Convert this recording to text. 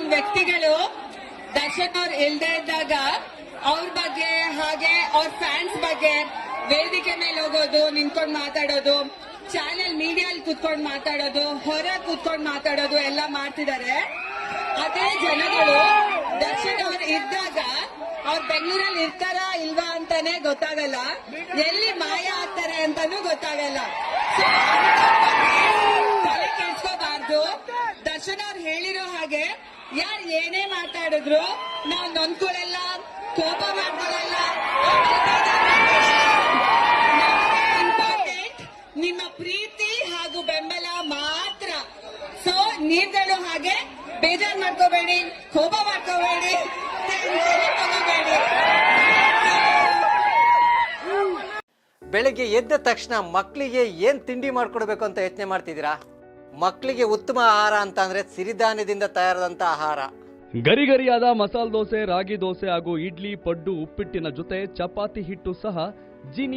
ಕೆಲವೊಂದು ವ್ಯಕ್ತಿಗಳು ದರ್ಶನ್ ಅವ್ರು ಇಲ್ದೇ ಇದ್ದಾಗ ಅವ್ರ ಬಗ್ಗೆ ಹಾಗೆ ಅವ್ರ ಫ್ಯಾನ್ಸ್ ಬಗ್ಗೆ ವೇದಿಕೆ ಮೇಲೆ ಹೋಗೋದು, ನಿಂತ್ಕೊಂಡು ಮಾತಾಡೋದು, ಚಾನೆಲ್ ಮೀಡಿಯಲ್ಲಿ ಕೂತ್ಕೊಂಡು ಮಾತಾಡೋದು, ಹೊರ ಕೂತ್ಕೊಂಡು ಮಾತಾಡೋದು ಎಲ್ಲ ಮಾಡ್ತಿದ್ದಾರೆ. ಅದೇ ಜನಗಳು ದರ್ಶನ್ ಅವ್ರು ಇದ್ದಾಗ ಅವ್ರು ಬೆಂಗಳೂರಲ್ಲಿ ಇರ್ತಾರಾ ಇಲ್ವಾ ಅಂತಾನೆ ಗೊತ್ತಾಗಲ್ಲ, ಎಲ್ಲಿ ಮಾಯ ಆಗ್ತಾರೆ ಅಂತಾನೂ ಗೊತ್ತಾಗಲ್ಲ. ತಲೆ ಕೆಡ್ಸ್ಕೋಬಾರ್ದು. ದರ್ಶನ್ ಅವ್ರು ಹೇಳಿರೋ ಹಾಗೆ ಯಾರು ಏನೇ ಮಾತಾಡಿದ್ರು ನಾವು ನೊಂದ್ಕೊಳ್ಳಲ್ಲ, ಕೋಪ ಮಾಡ್ಕೊಳ್ಳಲ್ಲ. ಇಂಪಾರ್ಟೆಂಟ್ ನಿಮ್ಮ ಪ್ರೀತಿ ಹಾಗೂ ಬೆಂಬಲ ಮಾತ್ರ. ಸೊ ನೀವುಗಳು ಹಾಗೆ ಬೇಜಾರ್ ಮಾಡ್ಕೋಬೇಡಿ, ಕೋಪ ಮಾಡ್ಕೋಬೇಡಿ, ತಗೋಬೇಡಿ. ಬೆಳಗ್ಗೆ ಎದ್ದ ತಕ್ಷಣ ಮಕ್ಕಳಿಗೆ ಏನ್ ತಿಂಡಿ ಮಾಡ್ಕೊಡ್ಬೇಕು ಅಂತ ಯೋಚನೆ ಮಾಡ್ತಿದ್ದೀರಾ? ಮಕ್ಕಳಿಗೆ ಉತ್ತಮ ಆಹಾರ ಅಂತ ಅಂದ್ರೆ ಸಿರಿಧಾನ್ಯದಿಂದ ತಯಾರಾದಂತ ಆಹಾರ. ಗರಿಗರಿಯಾದ ಮಸಾಲೆ ದೋಸೆ, ರಾಗಿ ದೋಸೆ ಹಾಗೂ ಇಡ್ಲಿ, ಪಡ್ಡು, ಉಪ್ಪಿಟ್ಟಿನ ಜೊತೆ ಚಪಾತಿ ಹಿಟ್ಟು ಸಹ